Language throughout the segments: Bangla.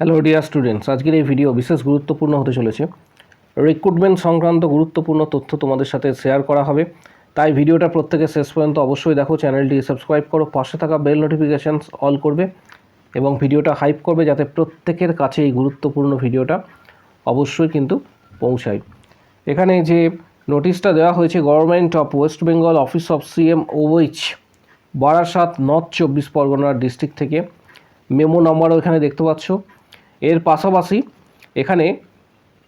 হ্যালো ডিয়ার স্টুডেন্টস, আজকের এই ভিডিও বিশেষ গুরুত্বপূর্ণ হতে চলেছে। রিক্রুটমেন্ট সংক্রান্ত গুরুত্বপূর্ণ তথ্য তোমাদের সাথে শেয়ার করা হবে, তাই ভিডিওটা প্রত্যেকে শেষ পর্যন্ত অবশ্যই দেখো। চ্যানেলটি সাবস্ক্রাইব করো, পাশে থাকা বেল নোটিফিকেশানস অল করবে এবং ভিডিওটা হাইপ করবে যাতে প্রত্যেকের কাছে এই গুরুত্বপূর্ণ ভিডিওটা অবশ্যই কিন্তু পৌঁছায়। এখানে যে নোটিশটা দেওয়া হয়েছে, government of West Bengal office of CMOH Barasat north 24 পরগনার ডিস্ট্রিক্ট থেকে, মেমো নাম্বারও এখানে দেখতে পাচ্ছ। এর পাশাপাশি এখানে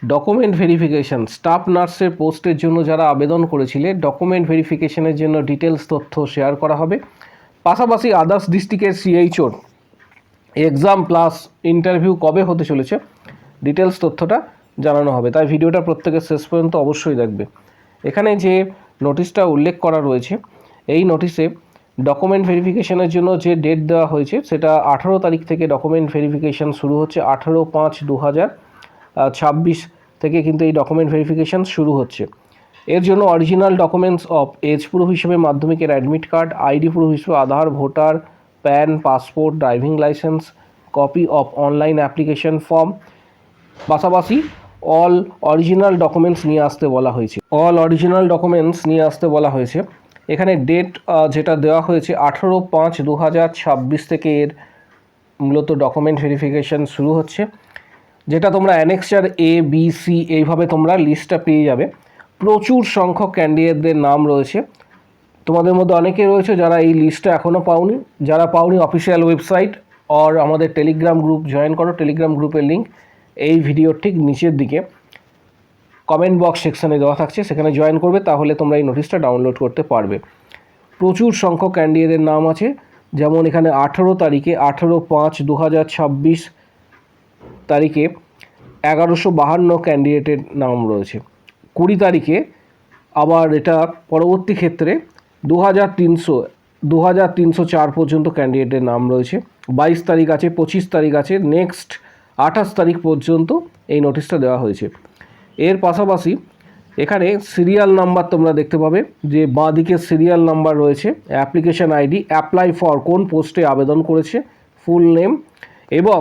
ডকুমেন্ট ভেরিফিকেশান, স্টাফ নার্সের পোস্টের জন্য যারা আবেদন করেছিলে ডকুমেন্ট ভেরিফিকেশানের জন্য ডিটেলস তথ্য শেয়ার করা হবে। পাশাপাশি আদার্স ডিস্ট্রিক্টের CHOর এক্সাম প্লাস ইন্টারভিউ কবে হতে চলেছে ডিটেলস তথ্যটা জানানো হবে, তাই ভিডিওটা প্রত্যেকের শেষ পর্যন্ত অবশ্যই দেখবে। এখানে যে নোটিশটা উল্লেখ করা রয়েছে, এই নোটিশে ডকুমেন্ট ভেরিফিকেশানের জন্য যে ডেট দেওয়া হয়েছে সেটা 18 তারিখ থেকে ডকুমেন্ট ভেরিফিকেশান শুরু হচ্ছে। 18/5/2026 থেকে কিন্তু এই ডকুমেন্ট ভেরিফিকেশান শুরু হচ্ছে। এর জন্য original documents of age proof হিসেবে মাধ্যমিকের অ্যাডমিট কার্ড, আইডি প্রুফ হিসেবে Aadhaar, voter, PAN, passport, driving licence, copy of online application form, পাশাপাশি অল অরিজিনাল ডকুমেন্টস নিয়ে আসতে বলা হয়েছে। এখানে ডেট যেটা দেওয়া হয়েছে 18/5/2026 থেকে এর মূলত ডকুমেন্ট ভেরিফিকেশান শুরু হচ্ছে, যেটা তোমরা অ্যানেক্সার ABC এইভাবে তোমরা লিস্টটা পেয়ে যাবে। প্রচুর সংখ্যক ক্যান্ডিডেটদের নাম রয়েছে, তোমাদের মধ্যে অনেকে রয়েছে যারা এই লিস্টটা এখনও পাওনি। যারা পাওনি, অফিসিয়াল ওয়েবসাইট আর আমাদের টেলিগ্রাম গ্রুপ জয়েন করো। টেলিগ্রাম গ্রুপের লিঙ্ক এই ভিডিওর ঠিক নিচের দিকে কমেন্ট বক্স সেকশানে দেওয়া থাকছে, সেখানে জয়েন করবে, তাহলে তোমরা এই নোটিশটা ডাউনলোড করতে পারবে। প্রচুর সংখ্যক ক্যান্ডিডেটের নাম আছে, যেমন এখানে 18 তারিখে 18/5/2026 তারিখে 1152 ক্যান্ডিডেটের নাম রয়েছে। 20 তারিখে আবার এটা পরবর্তী ক্ষেত্রে 2304 পর্যন্ত ক্যান্ডিডেটের নাম রয়েছে। 22 তারিখ আছে, 25 তারিখ আছে, নেক্সট 28 তারিখ পর্যন্ত এই নোটিশটা দেওয়া হয়েছে। এর পাশাপাশি এখানে সিরিয়াল নাম্বার তোমরা দেখতে পাবে, যে বাঁ দিকে সিরিয়াল নাম্বার রয়েছে, অ্যাপ্লিকেশান আইডি, অ্যাপ্লাই ফর কোন পোস্টে আবেদন করেছে, ফুল নেম, এবং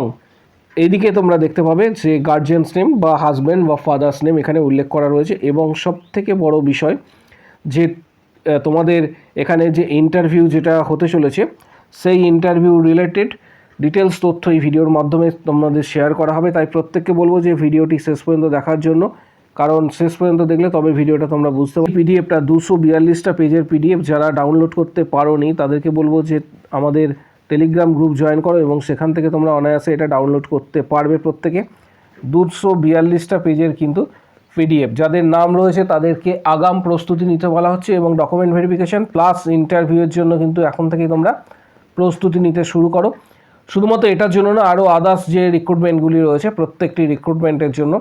এদিকে তোমরা দেখতে পাবে যে গার্জিয়ানস নেম বা হাজব্যান্ড বা ফাদার্স নেম এখানে উল্লেখ করা রয়েছে। এবং সবথেকে বড় বিষয় যে তোমাদের এখানে যে ইন্টারভিউ যেটা হতে চলেছে, সেই ইন্টারভিউ রিলেটেড ডিটেলস তথ্য এই ভিডিওর মাধ্যমে তোমাদের শেয়ার করা হবে, তাই প্রত্যেককে বলবো যে ভিডিওটি শেষ পর্যন্ত দেখার জন্য, কারণ শেষ পর্যন্ত দেখলে তবে ভিডিওটা তোমরা বুঝতে পারবে। পিডিএফটা 242টা পেজের পিডিএফ, যারা ডাউনলোড করতে পারোনি তাদেরকে বলবো যে আমাদের টেলিগ্রাম গ্রুপ জয়েন করো এবং সেখান থেকে তোমরা অনায়াসে এটা ডাউনলোড করতে পারবে। প্রত্যেকে 242টা পেজের কিন্তু পিডিএফ, যাদের নাম রয়েছে তাদেরকে আগাম প্রস্তুতি নিতে বলা হচ্ছে এবং ডকুমেন্ট ভেরিফিকেশান প্লাস ইন্টারভিউয়ের জন্য কিন্তু এখন থেকেই তোমরা প্রস্তুতি নিতে শুরু করো। শুধুমাত্র এটার জন্য না, আরও আদার্স যে রিক্রুটমেন্টগুলি রয়েছে প্রত্যেকটি রিক্রুটমেন্টের জন্য।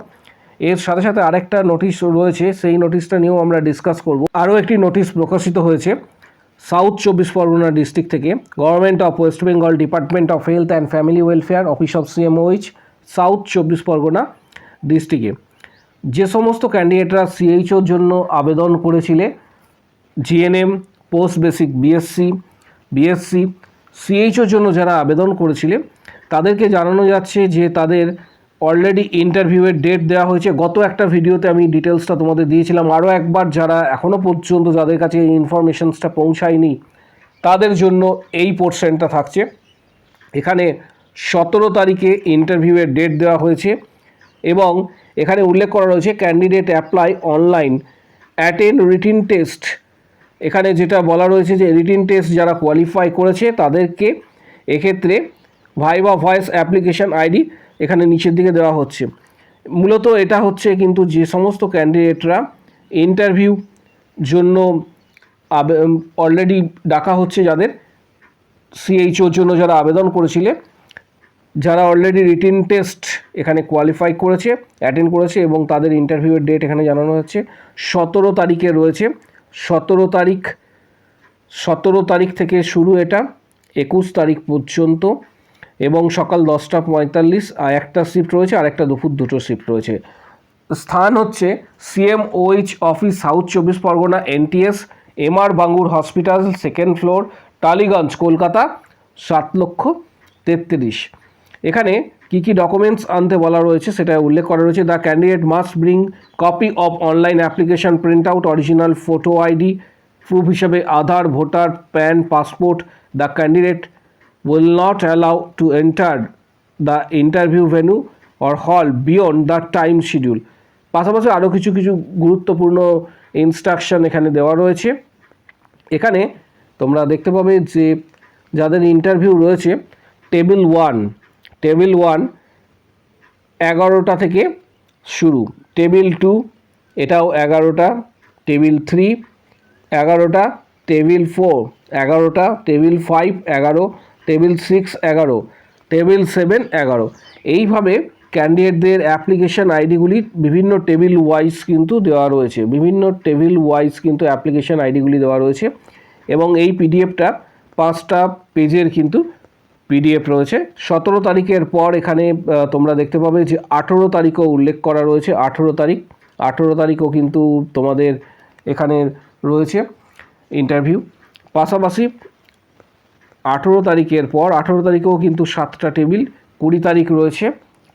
এর সাথে সাথে আরেকটা নোটিশ রয়েছে, সেই নোটিশটা নিয়েও আমরা ডিসকাস করব। আরও একটি নোটিশ প্রকাশিত হয়েছে সাউথ 24 পরগনা ডিস্ট্রিক্ট থেকে, government of West Bengal department of health and family welfare office of CMOH south 24 Pargana ডিস্ট্রিক্টে যে সমস্ত ক্যান্ডিডেটরা CHOর জন্য আবেদন করেছিলে, GNM, পোস্ট বেসিক BSc, CHOর জন্য যারা আবেদন করেছিলে তাদেরকে জানানো যাচ্ছে যে তাদের অলরেডি ইন্টারভিউয়ের ডেট দেওয়া হয়েছে। গত একটা ভিডিওতে আমি ডিটেলসটা তোমাদের দিয়েছিলাম, আরও একবার যারা এখনও পর্যন্ত যাদের কাছে এই ইনফরমেশনসটা পৌঁছায়নি তাদের জন্য এই পোর্শনটা থাকছে। এখানে 17 তারিখে ইন্টারভিউয়ের ডেট দেওয়া হয়েছে এবং এখানে উল্লেখ করা রয়েছে candidate apply online attend written test. এখানে যেটা বলা রয়েছে যে রিটিন টেস্ট যারা কোয়ালিফাই করেছে তাদেরকে এক্ষেত্রে ভাইভা ভয়েস অ্যাপ্লিকেশান আইডি এখানে নিচের দিকে দেওয়া হচ্ছে। মূলত এটা হচ্ছে কিন্তু যে সমস্ত ক্যান্ডিডেটরা ইন্টারভিউ জন্য অলরেডি ডাকা হচ্ছে, যাদের CHOর জন্য যারা আবেদন করেছিলে, যারা অলরেডি রিটিন টেস্ট এখানে কোয়ালিফাই করেছে, অ্যাটেন্ড করেছে এবং তাদের ইন্টারভিউয়ের ডেট এখানে জানানো হচ্ছে 17 তারিখে রয়েছে। 17 তারিখ থেকে শুরু, এটা 21 তারিখ পর্যন্ত, এবং সকাল 10:45 আর একটা শিফট রয়েছে, আর একটা দুপুর 2টো শিফট রয়েছে। স্থান হচ্ছে CMOH office south 24 Pargana, NTS, MR Bangur hospital, 2nd floor, Tollygunge, Kolkata 7,33,000। এখানে কি কি ডকুমেন্টস আনতে বলা রয়েছে সেটা উল্লেখ করা রয়েছে। The candidate must bring copy of online application print out, original photo ID proof হিসেবে Aadhaar, voter, PAN, passport. The candidate will not allow to enter the interview venue or hall beyond the time schedule. পাশাপাশি আরও কিছু কিছু গুরুত্বপূর্ণ ইনস্ট্রাকশন এখানে দেওয়া রয়েছে। এখানে তোমরা দেখতে পাবে যে যাদের ইন্টারভিউ রয়েছে টেবিল ওয়ান 11টা থেকে শুরু, টেবিল 2 এটাও 11টা, টেবিল 3 11টা, টেবিল 4 11টা, টেবিল 5 11, টেবিল 6 11, টেবিল 7 11। এইভাবে ক্যান্ডিডেটদের অ্যাপ্লিকেশন আইডিগুলি বিভিন্ন টেবিল ওয়াইজ কিন্তু দেওয়া রয়েছে, অ্যাপ্লিকেশন আইডিগুলি দেওয়া রয়েছে। এবং এই পিডিএফটা 5টা পেজের কিন্তু পিডিএফ রয়েছে। 17 তারিখের পর এখানে তোমরা দেখতে পাবে যে 18 তারিখও উল্লেখ করা রয়েছে। 18 তারিখও কিন্তু তোমাদের এখানে রয়েছে ইন্টারভিউ। পাশাপাশি 18 তারিখের পর 18 তারিখেও কিন্তু 7টা টেবিল, 20 তারিখ রয়েছে।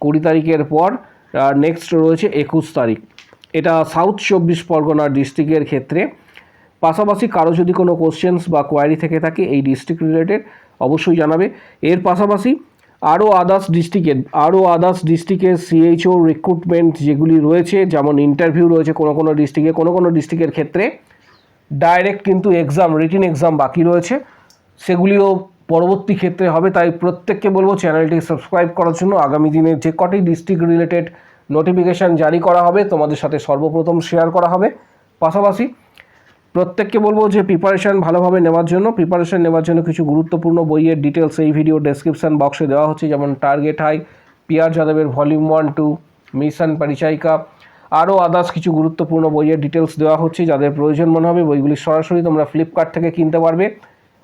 20 তারিখের পর নেক্সট রয়েছে 21 তারিখ, এটা সাউথ 24 পরগনা ডিস্ট্রিক্টের ক্ষেত্রে। পাশাপাশি কারো যদি কোনো কোশ্চেন্স বা কোয়ারি থেকে থাকে এই ডিস্ট্রিক্ট রিলেটেড অবশ্যই জানাবে। এর পাশাপাশি আরও আদার্স ডিস্ট্রিক্টের সিএইচও রিক্রুটমেন্ট যেগুলি রয়েছে, যেমন ইন্টারভিউ রয়েছে কোনো ডিস্ট্রিক্টের ক্ষেত্রে ডাইরেক্ট কিন্তু রিটিন এক্সাম বাকি রয়েছে, সেগুলিও পরবর্তী ক্ষেত্রে হবে। তাই প্রত্যেককে বলবো চ্যানেলটি সাবস্ক্রাইব করার জন্য। আগামী দিনে যে কটি ডিস্ট্রিক্ট রিলেটেড নোটিফিকেশান জারি করা হবে তোমাদের সাথে সর্বপ্রথম শেয়ার করা হবে। পাশাপাশি প্রত্যেককে বলবো যে প্রিপারেশান ভালোভাবে নেওয়ার জন্য কিছু গুরুত্বপূর্ণ বইয়ের ডিটেলস এই ভিডিও ডেসক্রিপশান বক্সে দেওয়া হচ্ছে, যেমন টার্গেট হাই, পিআর যাদবের ভলিউম 1-2, মিশন পরিচায়িকা, আরও আদার্স কিছু গুরুত্বপূর্ণ বইয়ের ডিটেলস দেওয়া হচ্ছে। যাদের প্রয়োজন মনে হবে বইগুলি সরাসরি তোমরা ফ্লিপকার্ট থেকে কিনতে পারবে,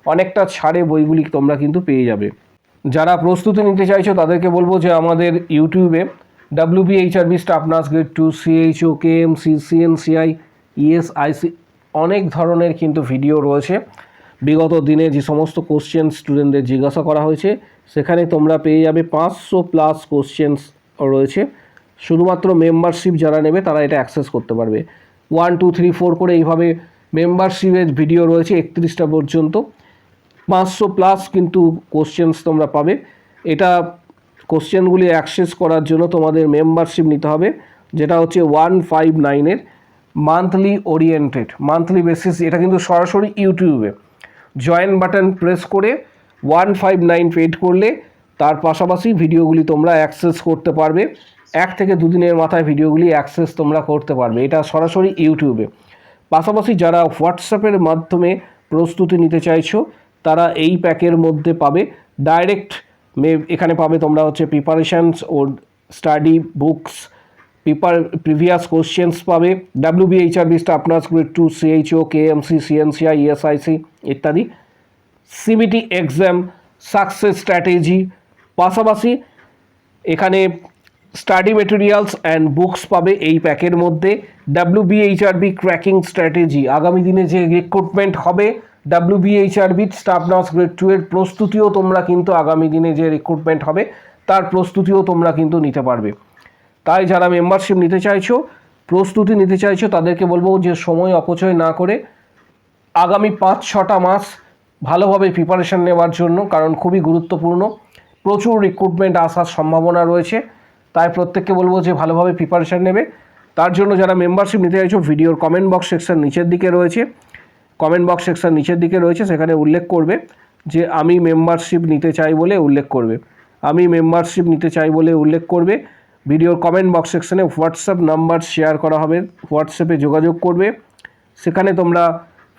অনেকটা ছাড়ে বইগুলি তোমরা কিন্তু পেয়ে যাবে। যারা প্রস্তুতি নিতে চাইছো তাদেরকে বলবো যে আমাদের ইউটিউবে WBHRB staff nurse grade 2, CHO, KMC, CNCI, ESIC অনেক ধরনের কিন্তু ভিডিও রয়েছে। বিগত দিনে যে সমস্ত কোশ্চেন স্টুডেন্টদের জিজ্ঞাসা করা হয়েছে সেখানে তোমরা পেয়ে যাবে 500+ কোশ্চেন্স রয়েছে। শুধুমাত্র মেম্বারশিপ যারা নেবে তারা এটা অ্যাক্সেস করতে পারবে। 1, 2, 3, 4 করে এইভাবে মেম্বারশিপের ভিডিও রয়েছে 31টা পর্যন্ত। 500+ কিন্তু কোশ্চেন্স তোমরা পাবে। এটা কোশ্চেনগুলি অ্যাক্সেস করার জন্য তোমাদের মেম্বারশিপ নিতে হবে, যেটা হচ্ছে 159-এর মান্থলি বেসিস। এটা কিন্তু সরাসরি ইউটিউবে জয়েন বাটন প্রেস করে 159 পেড করলে তার পাশাপাশি ভিডিওগুলি তোমরা অ্যাক্সেস করতে পারবে। 1 থেকে 2 দিনের মাথায় ভিডিওগুলি অ্যাক্সেস তোমরা করতে পারবে, এটা সরাসরি ইউটিউবে। পাশাপাশি যারা হোয়াটসঅ্যাপের মাধ্যমে প্রস্তুতি নিতে চাইছো তারা এই প্যাকের মধ্যে পাবে ডাইরেক্ট এখানে পাবে তোমরা হচ্ছে প্রিপারেশানস ও স্টাডি বুকস, প্রিভিয়াস কোশ্চেন্স পাবে, WBHRB staff nurse grade 2, CHO, KMC, CNCI, ESIC ইত্যাদি, CBT এক্সাম সাকসেস স্ট্র্যাটেজি। পাশাপাশি এখানে স্টাডি মেটেরিয়ালস অ্যান্ড বুকস পাবে এই প্যাকের মধ্যে। WBHRB ক্র্যাকিং স্ট্র্যাটেজি, আগামী দিনে যে রিক্রুটমেন্ট হবে WBHRB স্টাফ নার্স গ্রেড 2 এর প্রস্তুতিও তোমরা কিন্তু আগামী দিনে যে রিক্রুটমেন্ট হবে তার প্রস্তুতিও তোমরা কিন্তু নিতে পারবে। তাই যারা মেম্বারশিপ নিতে চাইছো, প্রস্তুতি নিতে চাইছো তাদেরকে বলবো যে সময় অপচয় না করে আগামী 5-6টা মাস ভালোভাবে প্রিপারেশান নেওয়ার জন্য, কারণ খুবই গুরুত্বপূর্ণ, প্রচুর রিক্রুটমেন্ট আসার সম্ভাবনা রয়েছে। তাই প্রত্যেককে বলবো যে ভালোভাবে প্রিপারেশান নেবে। তার জন্য যারা মেম্বারশিপ নিতে চাইছো ভিডিওর কমেন্ট বক্স সেকশন নিচের দিকে রয়েছে, সেখানে উল্লেখ করবে যে আমি মেম্বারশিপ নিতে চাই বলে উল্লেখ করবে। ভিডিওর কমেন্ট বক্স সেকশনে হোয়াটসঅ্যাপ নাম্বার শেয়ার করা হবে, হোয়াটসঅ্যাপে যোগাযোগ করবে। সেখানে তোমরা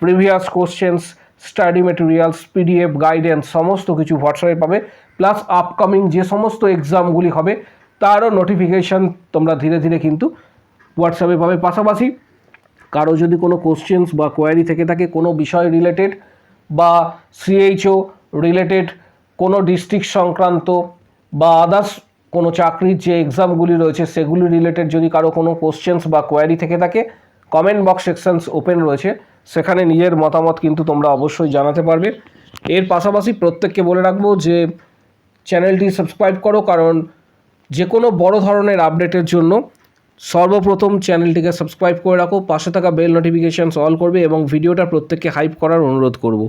previous questions, study materials, PDF guidance সমস্ত কিছু হোয়াটসঅ্যাপে পাবে। প্লাস আপকামিং যে সমস্ত এক্সামগুলি হবে তারও নোটিফিকেশান তোমরা ধীরে ধীরে কিন্তু হোয়াটসঅ্যাপে পাবে। পাশাপাশি কারো যদি কোনো কোশ্চেন্স বা কোয়ারি থেকে থাকে কোনো বিষয় রিলেটেড বা CHO রিলেটেড, কোনো ডিস্ট্রিক্ট সংক্রান্ত বা আদার্স কোনো চাকরির যে এক্সামগুলি রয়েছে সেগুলি রিলেটেড যদি কারো কোনো কোশ্চেন্স বা কোয়ারি থেকে থাকে, কমেন্ট বক্স সেকশনস ওপেন রয়েছে, সেখানে নিজের মতামত কিন্তু তোমরা অবশ্যই জানাতে পারবে। এর পাশাপাশি প্রত্যেককে বলে রাখবো যে চ্যানেলটি সাবস্ক্রাইব করো, কারণ যে কোনো বড় ধরনের আপডেটের জন্য সর্বপ্রথম চ্যানেলটিকে সাবস্ক্রাইব করে রাখো, পাশে থাকা বেল নোটিফিকেশানস অল করবে এবং ভিডিওটা প্রত্যেককে হাইপ করার অনুরোধ করব।